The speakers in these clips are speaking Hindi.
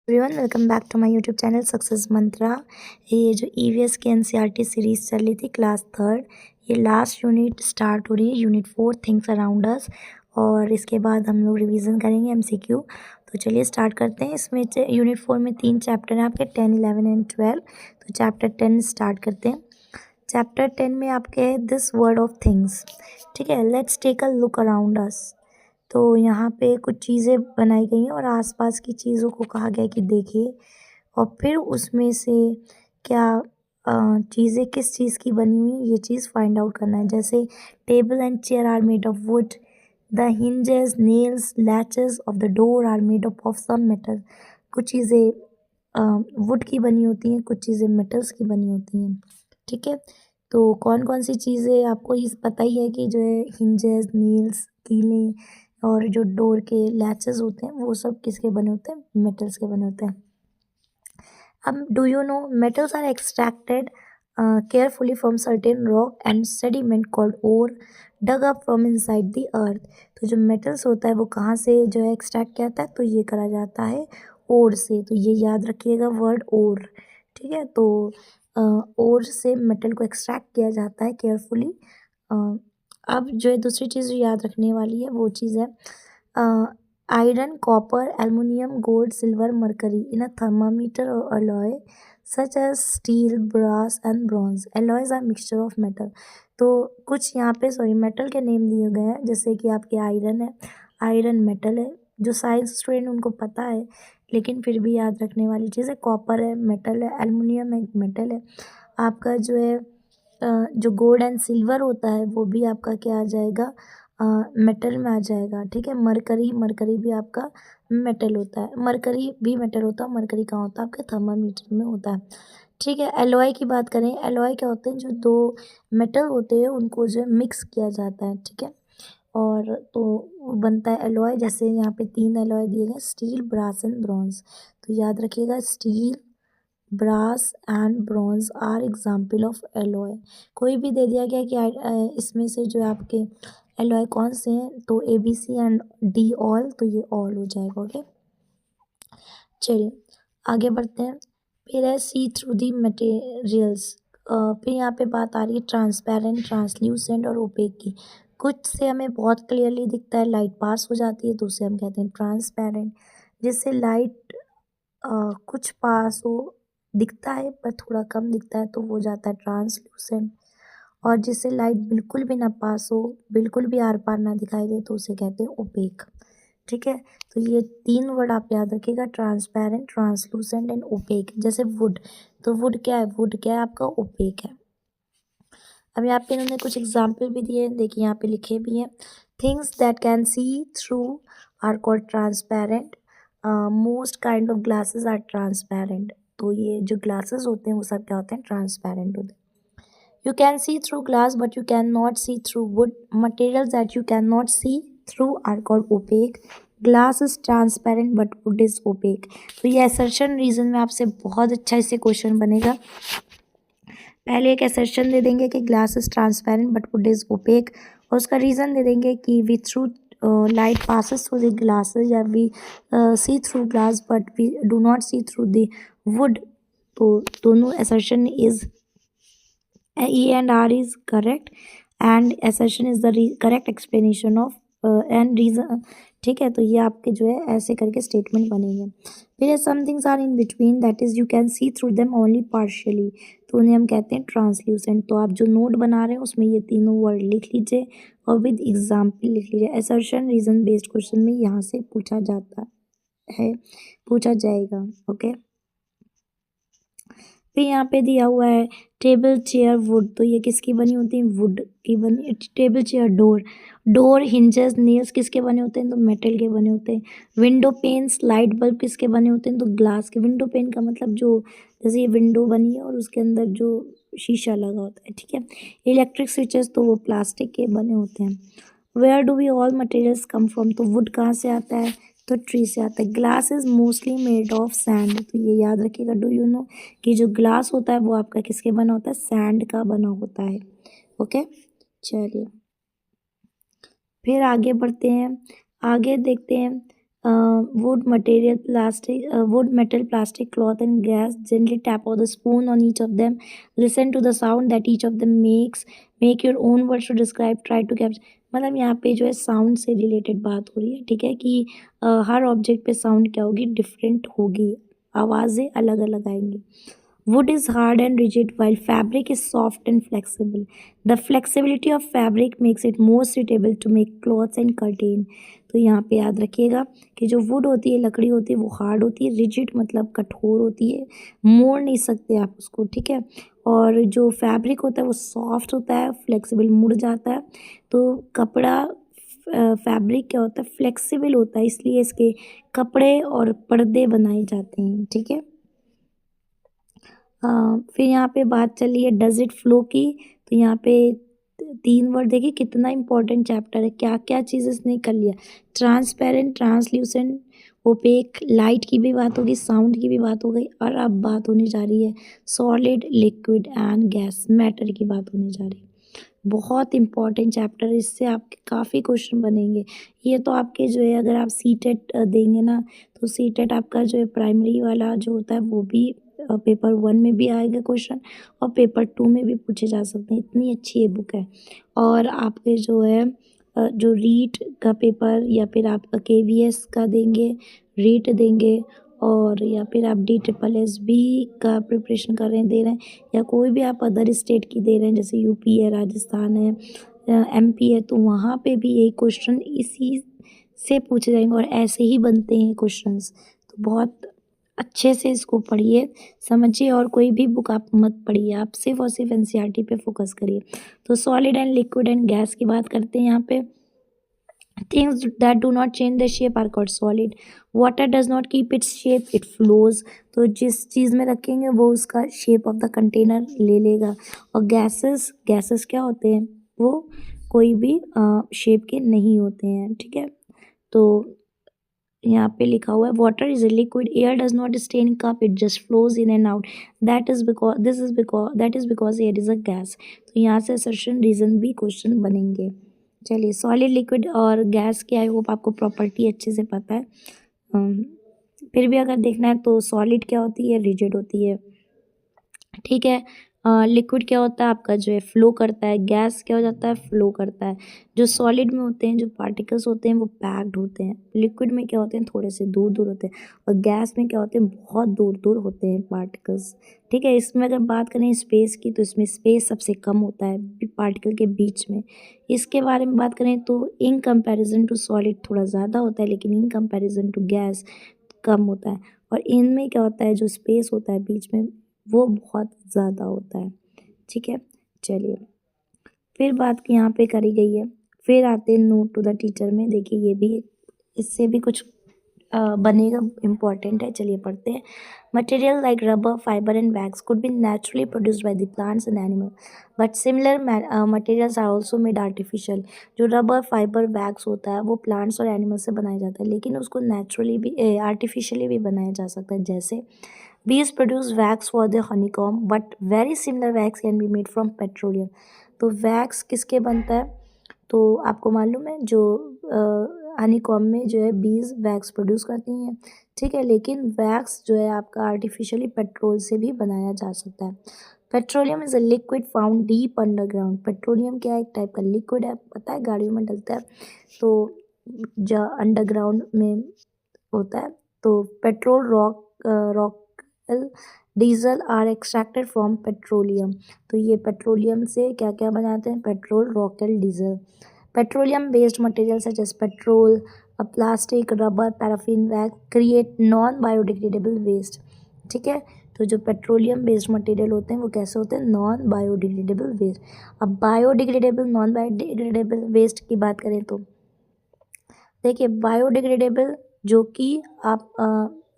Everyone welcome back to my YouTube channel success Mantra. ये जो ईवीएस की एनसीईआरटी सीरीज़ चल रही थी क्लास थर्ड, ये लास्ट यूनिट स्टार्ट हो रही है, यूनिट 4 थिंग्स अराउंड अस। और इसके बाद हम लोग रिवीजन करेंगे एमसीक्यू। तो चलिए स्टार्ट करते हैं। इसमें यूनिट 4 में 3 चैप्टर हैं आपके, 10, 11 एंड 12। तो चैप्टर 10 स्टार्ट करते हैं। चैप्टर 10 में आपके है दिस वर्ड ऑफ थिंग्स। ठीक है, let's take a look around us. तो यहाँ पे कुछ चीज़ें बनाई गई हैं और आसपास की चीज़ों को कहा गया है कि देखिए, और फिर उसमें से क्या चीज़ें किस चीज़ की बनी हुई हैं ये चीज़ फाइंड आउट करना है। जैसे table and chair are made of wood, the hinges, nails, latches of the door are made up of some metal। कुछ चीज़ें वुड की बनी होती हैं, कुछ चीज़ें मेटल्स की बनी होती हैं। ठीक है, तो कौन कौन सी चीज़ें आपको इस पता ही है कि जो है hinges, nails, कीलें और जो डोर के लैचेस होते हैं वो सब किसके बने होते हैं, मेटल्स के बने होते हैं। अब do you know metals are extracted carefully from certain rock and sediment called ore dug up from inside the earth। तो जो मेटल्स होता है वो कहाँ से जो है एक्सट्रैक्ट किया जाता है, तो ये करा जाता है ओर से। तो ये याद रखिएगा वर्ड ओर। ठीक है, तो ओर से मेटल को एक्सट्रैक्ट किया जाता है केयरफुली। अब जो है दूसरी चीज़ जो याद रखने वाली है वो चीज़ है iron, copper, aluminium, gold, silver, mercury in a thermometer और alloy such as steel, brass and bronze। alloys are mixture of metal। तो कुछ यहाँ पे मेटल के नेम दिए गए हैं, जैसे कि आपके आयरन है, आयरन मेटल है, जो साइंस स्टूडेंट उनको पता है लेकिन फिर भी याद रखने वाली चीज़ है। कॉपर है, मेटल है, एल्युमिनियम है, मेटल है। आपका जो है जो गोल्ड एंड सिल्वर होता है वो भी आपका क्या आ जाएगा, मेटल में आ जाएगा। ठीक है, मरकरी, मरकरी भी आपका मेटल होता है, मरकरी भी मेटल होता है। मरकरी कहाँ होता है, आपके थर्मामीटर में होता है। ठीक है, एलॉय की बात करें, एलॉय क्या होते हैं, जो दो मेटल होते हैं उनको जो है मिक्स किया जाता है। ठीक है, और तो वो बनता है एलॉय। जैसे यहाँ पे 3 एलॉय दिए गए, स्टील, ब्रास एंड ब्रॉन्ज। तो याद रखिएगा, steel, brass and bronze are example of alloy. कोई भी दे दिया गया कि इसमें से जो आपके एलॉय कौन से हैं, तो A B C and D all, तो ये ऑल हो जाएगा। ओके, चलिए आगे बढ़ते हैं। फिर है सी थ्रू दी मटेरियल्स। फिर यहाँ पे बात आ रही है ट्रांसपेरेंट, ट्रांसल्यूसेंट और ओपेक की। कुछ से हमें बहुत क्लियरली दिखता है, लाइट पास हो जाती है, तो उसे हम कहते हैं ट्रांसपेरेंट। जिससे लाइट कुछ पास हो, दिखता है पर थोड़ा कम दिखता है, तो वो जाता है ट्रांसल्यूसेंट। और जिससे लाइट बिल्कुल भी ना पास हो, बिल्कुल भी आर पार ना दिखाई दे, तो उसे कहते हैं ओपेक। ठीक है, तो ये 3 वर्ड आप याद रखिएगा, ट्रांसपेरेंट, ट्रांसलूसेंट एंड ओपेक। जैसे वुड, तो वुड क्या है, वुड क्या है आपका, ओपेक है। अब यहाँ पे इन्होंने कुछ एग्जाम्पल भी दिए हैं, देखिए यहाँ पे लिखे भी हैं। Things that can see through are called transparent, most kind of glasses are transparent. तो ये जो ग्लासेस होते हैं वो सब क्या होते हैं, ट्रांसपेरेंट होते हैं। You can see through glass, but you cannot see through wood। Materials that you cannot see through are called opaque। Glass is transparent, but wood is opaque। तो ये assertion reason में आपसे बहुत अच्छा इससे क्वेश्चन बनेगा। पहले एक assertion दे देंगे कि glass is transparent, but wood is opaque, और उसका reason दे देंगे कि we through light passes through the glasses, या we see through glass, but we do not see through the wood। तो दोनों assertion is E and R is correct, and assertion is the correct explanation of and reason। ठीक है, तो ये आपके जो है ऐसे करके स्टेटमेंट बनेंगे। फिर some things are in between, that is you can see through them only partially, तो उन्हें हम कहते हैं ट्रांसल्यूसेंट। तो आप जो नोट बना रहे हैं उसमें ये तीनों वर्ड लिख लीजिए और विद एग्जाम्पल लिख लीजिए। असर्शन रीजन बेस्ड क्वेश्चन में यहाँ से पूछा जाता है, पूछा जाएगा। ओके, फिर यहाँ पे दिया हुआ है टेबल, चेयर, वुड। तो ये किसकी बनी होती है, वुड की बनी। Table, chair, door, door, hinges, nails किसके बने होते हैं, तो मेटल के बने होते हैं। विंडो पेन्स, लाइट बल्ब किसके बने होते हैं, तो ग्लास के। विंडो पेन का मतलब जो, जैसे ये विंडो बनी है और उसके अंदर जो शीशा लगा होता है। ठीक है, इलेक्ट्रिक स्विचेस तो वो प्लास्टिक के बने होते हैं। Where do we all materials come from, तो वुड कहाँ से आता है, तो ट्री से आता है। Glass is mostly made of sand, तो ये याद रखिएगा। डू यू नो कि जो ग्लास होता है वो आपका किसके बना होता है, सैंड का बना होता है। ओके, चलिए फिर आगे बढ़ते हैं, आगे देखते हैं। wood, metal, plastic, cloth and gas. Gently tap on the spoon on each of them. Listen to the sound that each of them makes. Make your own words to describe. Try to capture. मतलब यहाँ पे जो है साउंड से रिलेटेड बात हो रही है, ठीक है, कि हर ऑब्जेक्ट पे साउंड क्या होगी, डिफरेंट होगी, आवाज़ें अलग अलग आएंगी. Wood is hard and rigid while fabric is soft and flexible. The flexibility of fabric makes it more suitable to make clothes and curtain. तो यहाँ पे याद रखिएगा कि जो वुड होती है, लकड़ी होती है, वो हार्ड होती है, रिजिड मतलब कठोर होती है, मोड़ नहीं सकते आप उसको, ठीक है. और जो फैब्रिक होता है वो सॉफ्ट होता है, फ्लेक्सिबल, मुड़ जाता है. तो कपड़ा फैब्रिक क्या होता है, फ्लेक्सिबल होता है, इसलिए इसके कपड़े और पर्दे बनाए जाते हैं, ठीक है. फिर यहाँ पे बात चली है डज इट फ्लो की. तो यहाँ पे 3 वर्ड देखिए कितना इंपॉर्टेंट चैप्टर है, क्या क्या चीज़ इसने कर लिया. ट्रांसपेरेंट, ट्रांसल्यूसेंट, ओपेक, लाइट की भी बात होगी, साउंड की भी बात हो गई, और अब बात होने जा रही है solid, liquid and gas, matter की बात होने जा रही है. बहुत इंपॉर्टेंट चैप्टर है, इससे आपके काफ़ी क्वेश्चन बनेंगे. ये तो आपके जो है, अगर आप सीटेट देंगे ना, तो सीटेट आपका जो है प्राइमरी वाला जो होता है वो भी पेपर 1 में भी आएगा क्वेश्चन, और पेपर 2 में भी पूछे जा सकते हैं. इतनी अच्छी ये बुक है. और आपके जो है जो रीट का पेपर या फिर आप KVS का देंगे, रीट देंगे, और या फिर आप DSSB का प्रिपरेशन कर रहे हैं, दे रहे हैं, या कोई भी आप अदर स्टेट की दे रहे हैं, जैसे यूपी है, राजस्थान है, MP है, तो वहाँ पे भी यही क्वेश्चन इसी से पूछे जाएंगे, और ऐसे ही बनते हैं क्वेश्चंस. तो बहुत अच्छे से इसको पढ़िए, समझिए, और कोई भी बुक आप मत पढ़िए, आप सिर्फ और सिर्फ NCERT पे फोकस करिए. तो solid and liquid and gas की बात करते हैं यहाँ पे. Things that do not change their shape are called solid. Water does not keep its shape, it flows. तो जिस चीज़ में रखेंगे वो उसका शेप ऑफ द कंटेनर ले लेगा. और गैसेस, गैसेस क्या होते हैं, वो कोई भी शेप के नहीं होते हैं, ठीक है. तो यहाँ पे लिखा हुआ है water is a liquid, air does not stay in cup, it just flows in and out, that is because air is a gas. तो यहाँ से असर्शन रीजन भी क्वेश्चन बनेंगे. चलिए, सॉलिड, लिक्विड और गैस की आई होप आपको प्रॉपर्टी अच्छे से पता है. फिर भी अगर देखना है तो सॉलिड क्या होती है, रिजिड होती है, ठीक है. लिक्विड क्या होता है आपका जो है फ्लो करता है. गैस क्या हो जाता है, फ्लो करता है. जो सॉलिड में होते हैं, जो पार्टिकल्स होते हैं वो पैक्ड होते हैं. लिक्विड में क्या होते हैं, थोड़े से दूर दूर होते हैं. और गैस में क्या होते हैं, बहुत दूर दूर होते हैं पार्टिकल्स, ठीक है. इसमें अगर बात करें स्पेस की, तो इसमें स्पेस सबसे कम होता है पार्टिकल के बीच में. इसके बारे में बात करें तो इन कंपैरिजन टू सॉलिड थोड़ा ज़्यादा होता है, लेकिन इन कंपैरिजन टू गैस कम होता है. और इनमें क्या होता है, जो स्पेस होता है बीच में वो बहुत ज़्यादा होता है, ठीक है. चलिए, फिर बात यहाँ पे करी गई है. फिर आते हैं नोट टू द टीचर में. देखिए ये भी, इससे भी कुछ बनेगा, इम्पॉर्टेंट है. चलिए पढ़ते हैं. Material like rubber, fibre and wax could be naturally produced by the plants and animal, but similar materials are also made artificial. जो रबर, फाइबर, वैक्स होता है वो प्लांट्स और एनिमल से बनाया जाता है, लेकिन उसको नेचुरली भी, आर्टिफिशियली भी बनाया जा सकता है. जैसे bees produce wax for the honeycomb, but very similar wax can be made from petroleum. तो वैक्स किसके बनता है, तो आपको मालूम है जो हनीकॉम्ब में जो है बीज वैक्स प्रोड्यूस करती हैं, ठीक है. लेकिन वैक्स जो है आपका आर्टिफिशियली पेट्रोल से भी बनाया जा सकता है. Petroleum is a liquid found deep underground. Petroleum क्या है, एक टाइप का लिक्विड है, पता है, गाड़ियों में डलता है, तो जो अंडरग्राउंड में होता है. तो petrol, rock, diesel are extracted from petroleum. तो ये पेट्रोलियम से क्या क्या बनाते हैं, पेट्रोल, रॉकेल, diesel. Petroleum based material such as petrol, plastic, rubber, paraffin, wax create non biodegradable waste, ठीक है. तो जो पेट्रोलियम बेस्ड मटेरियल होते हैं वो कैसे होते हैं, नॉन बायोडिग्रेडेबल वेस्ट. अब बायोडिग्रेडेबल, नॉन बायोडिग्रेडेबल वेस्ट की बात करें तो देखिए, बायोडिग्रेडेबल जो कि आप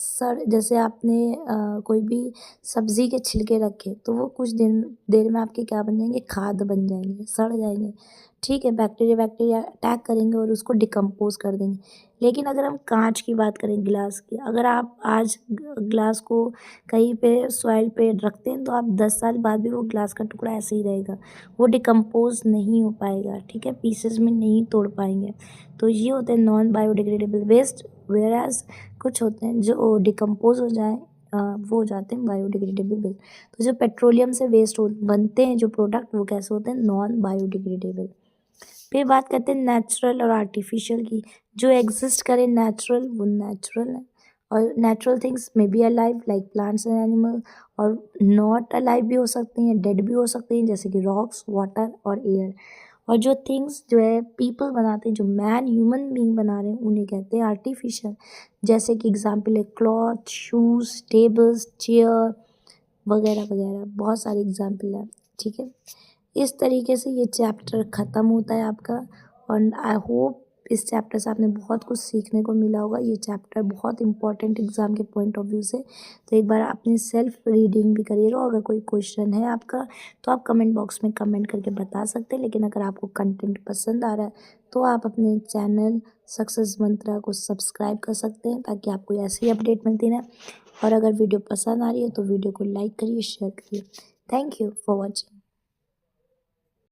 सड़, जैसे आपने कोई भी सब्ज़ी के छिलके रखे तो वो कुछ देर में आपके क्या बन जाएंगे, खाद बन जाएंगे, सड़ जाएंगे, ठीक है. बैक्टीरिया अटैक करेंगे और उसको डिकम्पोज कर देंगे. लेकिन अगर हम कांच की बात करें, ग्लास की, अगर आप आज ग्लास को कहीं पे सॉइल पे रखते हैं तो आप 10 साल बाद भी वो ग्लास का टुकड़ा ऐसे ही रहेगा, वो डिकम्पोज नहीं हो पाएगा, ठीक है, पीसेस में नहीं तोड़ पाएंगे. तो ये होते हैं नॉन बायोडिग्रेडेबल वेस्ट. वेयरएज़ कुछ होते हैं जो डिकम्पोज़ हो जाएँ, वो हो जाते हैं बायोडिग्रेडेबल। तो जो पेट्रोलियम से वेस्ट हो बनते हैं जो प्रोडक्ट, वो कैसे होते हैं? Non biodegradable. फिर बात करते हैं नेचुरल और आर्टिफिशियल की। जो एग्जिस्ट करे नेचुरल, वो नेचुरल है, और natural things may be alive like plants and animal, और नॉट अलाइव भी हो सकती हैं, डेड भी हो सकती हैं, जैसे कि रॉक्स, वाटर और एयर। और जो थिंग्स जो है पीपल बनाते हैं, जो मैन ह्यूमन बीइंग बना रहे हैं, उन्हें कहते हैं आर्टिफिशियल। जैसे कि एग्जांपल है क्लॉथ, शूज़, टेबल्स, चेयर वगैरह वगैरह, बहुत सारे एग्जांपल हैं। ठीक है, इस तरीके से ये चैप्टर ख़त्म होता है आपका, और आई होप इस चैप्टर से आपने बहुत कुछ सीखने को मिला होगा। ये चैप्टर बहुत इंपॉर्टेंट एग्ज़ाम के पॉइंट ऑफ व्यू से, तो एक बार अपनी सेल्फ रीडिंग भी करिएगा। अगर कोई क्वेश्चन है आपका तो आप कमेंट बॉक्स में कमेंट करके बता सकते हैं, लेकिन अगर आपको कंटेंट पसंद आ रहा है तो आप अपने चैनल सक्सेस मंत्रा को सब्सक्राइब कर सकते हैं, ताकि आपको ऐसी अपडेट मिलती रहे। और अगर वीडियो पसंद आ रही है तो वीडियो को लाइक करिए, शेयर करिए। Thank you for watching.